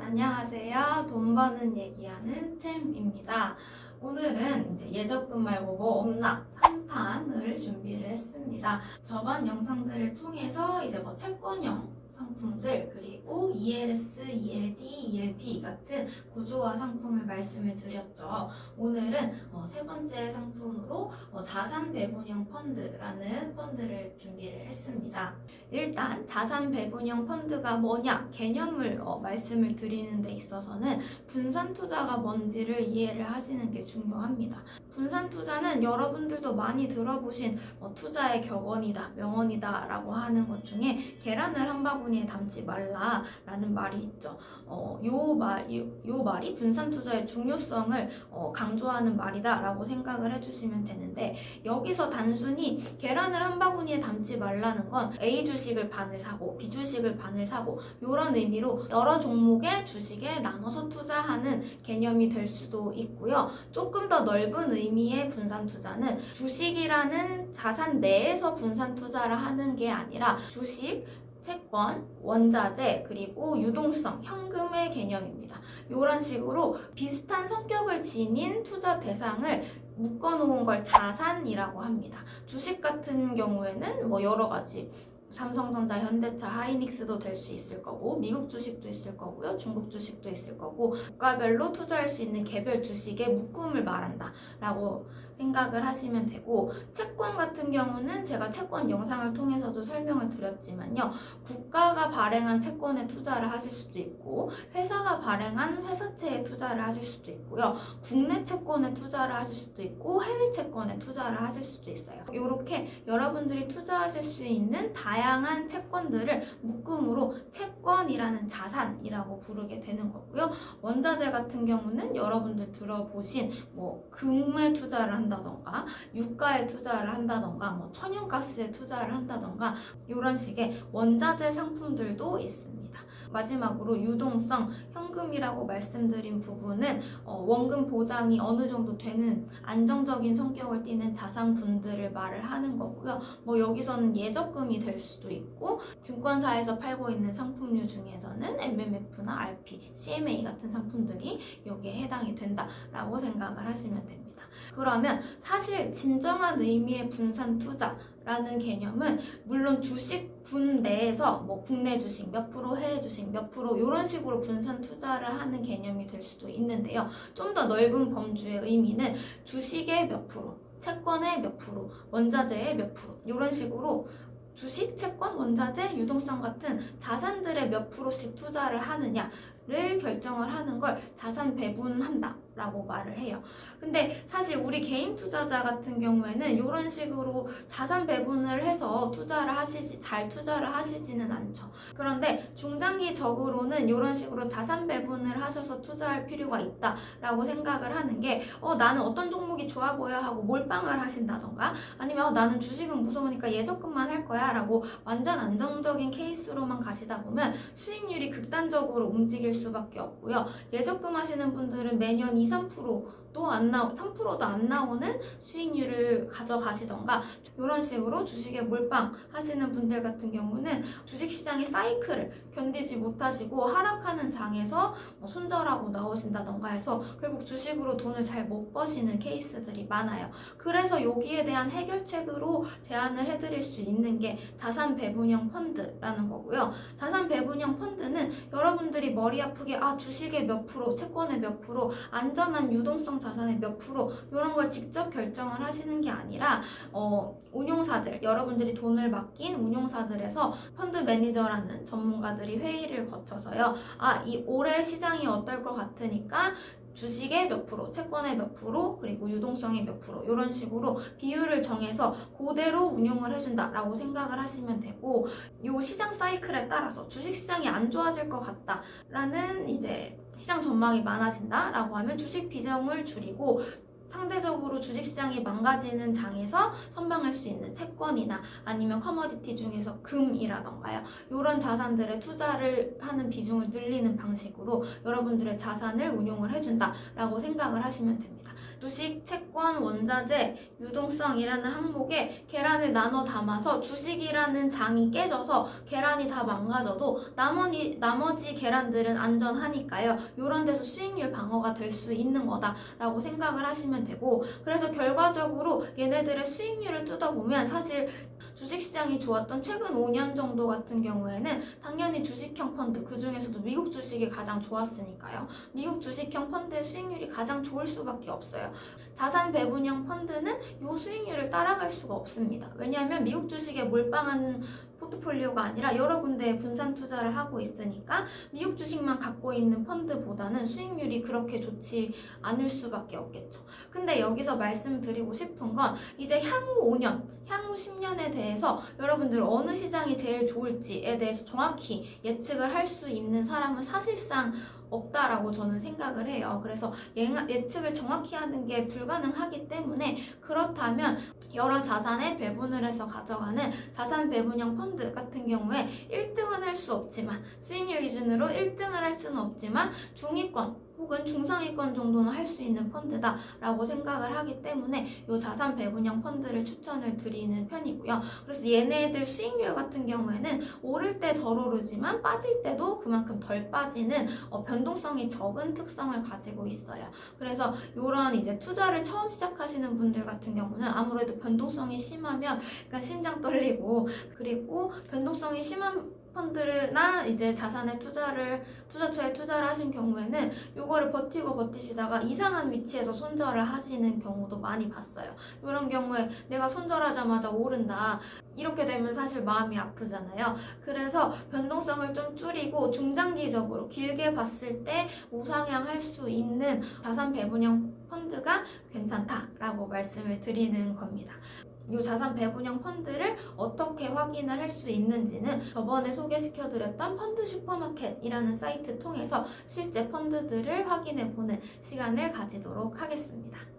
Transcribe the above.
안녕하세요. 돈 버는 얘기하는 챔입니다. 오늘은 이제 예적금 말고 뭐 없나 3탄을 준비를 했습니다. 저번 영상들을 통해서 이제 뭐 채권형 상품들 그리고 ELS, ELD, ELP 같은 구조화 상품을 말씀을 드렸죠. 오늘은 세 번째 상품으로 자산 배분형 펀드라는 펀드를 준비를 했습니다. 일단 자산 배분형 펀드가 뭐냐 개념을 말씀을 드리는 데 있어서는 분산 투자가 뭔지를 이해를 하시는 게 중요합니다. 분산 투자는 여러분들도 많이 들어보신 투자의 격언이다, 명언이다 라고 하는 것 중에 계란을 한 바구니에 담지 말라 라는 말이 있죠. 요 말이 분산 투자의 중요성을 강조하는 말이다 라고 생각을 해주시면 되는데, 여기서 단순히 계란을 한 바구니에 담지 말라는 건 A 주식을 반을 사고 B 주식을 반을 사고 이런 의미로 여러 종목의 주식에 나눠서 투자하는 개념이 될 수도 있고요. 조금 더 넓은 의미의 분산 투자는 주식이라는 자산 내에서 분산 투자를 하는 게 아니라 주식, 채권, 원자재, 그리고 유동성, 현금의 개념입니다. 이런 식으로 비슷한 성격을 지닌 투자 대상을 묶어놓은 걸 자산이라고 합니다. 주식 같은 경우에는 뭐 여러 가지 삼성전자, 현대차, 하이닉스도 될 수 있을 거고, 미국 주식도 있을 거고요, 중국 주식도 있을 거고, 국가별로 투자할 수 있는 개별 주식의 묶음을 말한다 라고 생각을 하시면 되고, 채권 같은 경우는 제가 채권 영상을 통해서도 설명을 드렸지만요, 국가가 발행한 채권에 투자를 하실 수도 있고, 회사가 발행한 회사채에 투자를 하실 수도 있고요, 국내 채권에 투자를 하실 수도 있고, 해외 채권에 투자를 하실 수도 있어요. 이렇게 여러분들이 투자하실 수 있는 다양한 채권들을 묶음으로 채권이라는 자산이라고 부르게 되는 거고요. 원자재 같은 경우는 여러분들 들어보신 뭐 금에 투자를 한다던가 유가에 투자를 한다던가 뭐 천연가스에 투자를 한다던가 이런 식의 원자재 상품들도 있습니다. 마지막으로 유동성, 현금이라고 말씀드린 부분은 원금 보장이 어느 정도 되는 안정적인 성격을 띠는 자산군들을 말을 하는 거고요. 뭐 여기서는 예적금이 될 수도 있고, 증권사에서 팔고 있는 상품류 중에서는 MMF나 RP, CMA 같은 상품들이 여기에 해당이 된다라고 생각을 하시면 됩니다. 그러면 사실 진정한 의미의 분산 투자라는 개념은 물론 주식군 내에서 뭐 국내 주식 몇 프로, 해외 주식 몇 프로 이런 식으로 분산 투자를 하는 개념이 될 수도 있는데요. 좀 더 넓은 범주의 의미는 주식의 몇 프로, 채권의 몇 프로, 원자재의 몇 프로 이런 식으로 주식, 채권, 원자재, 유동성 같은 자산들의 몇 프로씩 투자를 하느냐를 결정을 하는 걸 자산 배분한다 라고 말을 해요. 근데 사실 우리 개인 투자자 같은 경우에는 이런 식으로 자산 배분을 해서 잘 투자를 하시지는 않죠. 그런데 중장기적으로는 이런 식으로 자산 배분을 하셔서 투자할 필요가 있다라고 생각을 하는 게, 나는 어떤 종목이 좋아 보여 하고 몰빵을 하신다던가, 아니면 나는 주식은 무서우니까 예적금만 할 거야 라고 완전 안정적인 케이스로만 가시다 보면 수익률이 극단적으로 움직일 수밖에 없고요. 예적금 하시는 분들은 매년 3%도 안 나오는 수익률을 가져가시던가, 이런 식으로 주식에 몰빵 하시는 분들 같은 경우는 주식시장의 사이클을 견디지 못하시고 하락하는 장에서 손절하고 나오신다던가 해서 결국 주식으로 돈을 잘 못 버시는 케이스들이 많아요. 그래서 여기에 대한 해결책으로 제안을 해드릴 수 있는 게 자산 배분형 펀드라는 거고요. 자산 배분형 펀드는 여러분들이 머리 아프게 주식의 몇 프로, 채권의 몇 프로, 안전한 유동성 자산의 몇 프로 이런 걸 직접 결정을 하시는 게 아니라 운용사들, 여러분들이 돈을 맡긴 운용사들에서 펀드 매니저라는 전문가들이 회의를 거쳐서요, 이 올해 시장이 어떨 것 같으니까 주식의 몇 프로, 채권의 몇 프로, 그리고 유동성의 몇 프로 이런 식으로 비율을 정해서 그대로 운용을 해준다라고 생각을 하시면 되고, 이 시장 사이클에 따라서 주식시장이 안 좋아질 것 같다라는 이제 시장 전망이 많아진다라고 하면 주식 비중을 줄이고 상대적으로 주식시장이 망가지는 장에서 선방할 수 있는 채권이나 아니면 커머디티 중에서 금이라던가요, 이런 자산들에 투자를 하는 비중을 늘리는 방식으로 여러분들의 자산을 운용을 해준다라고 생각을 하시면 됩니다. 주식, 채권, 원자재, 유동성이라는 항목에 계란을 나눠 담아서 주식이라는 장이 깨져서 계란이 다 망가져도 나머지 계란들은 안전하니까요. 이런 데서 수익률 방어가 될 수 있는 거다라고 생각을 하시면 되고, 그래서 결과적으로 얘네들의 수익률을 뜯어보면 사실 주식시장이 좋았던 최근 5년 정도 같은 경우에는 당연히 주식형 펀드, 그 중에서도 미국 주식이 가장 좋았으니까요. 미국 주식형 펀드의 수익률이 가장 좋을 수밖에 없어요. 자산 배분형 펀드는 이 수익률을 따라갈 수가 없습니다. 왜냐하면 미국 주식에 몰빵한 포트폴리오가 아니라 여러 군데에 분산 투자를 하고 있으니까 미국 주식만 갖고 있는 펀드보다는 수익률이 그렇게 좋지 않을 수밖에 없겠죠. 근데 여기서 말씀드리고 싶은 건 이제 향후 5년, 향후 10년에 대해서 여러분들 어느 시장이 제일 좋을지에 대해서 정확히 예측을 할 수 있는 사람은 사실상 없다라고 저는 생각을 해요. 그래서 예측을 정확히 하는 게 불가능하기 때문에, 그렇다면 여러 자산에 배분을 해서 가져가는 자산 배분형 펀드 같은 경우에 1등은 할 수 없지만, 수익률 기준으로 1등을 할 수는 없지만 중위권 혹은 중상위권 정도는 할 수 있는 펀드다라고 생각을 하기 때문에 이 자산 배분형 펀드를 추천을 드리는 편이고요. 그래서 얘네들 수익률 같은 경우에는 오를 때 덜 오르지만 빠질 때도 그만큼 덜 빠지는 변동성이 적은 특성을 가지고 있어요. 그래서 이런 이제 투자를 처음 시작하시는 분들 같은 경우는 아무래도 변동성이 심하면 그러니까 심장 떨리고, 그리고 변동성이 심한 펀드나 이제 자산에 투자처에 투자를 하신 경우에는 요거를 버티시다가 이상한 위치에서 손절을 하시는 경우도 많이 봤어요. 이런 경우에 내가 손절하자마자 오른다, 이렇게 되면 사실 마음이 아프잖아요. 그래서 변동성을 좀 줄이고 중장기적으로 길게 봤을 때 우상향할 수 있는 자산 배분형 펀드가 괜찮다라고 말씀을 드리는 겁니다. 이 자산 배분형 펀드를 어떻게 확인을 할 수 있는지는 저번에 소개시켜드렸던 펀드 슈퍼마켓이라는 사이트 통해서 실제 펀드들을 확인해보는 시간을 가지도록 하겠습니다.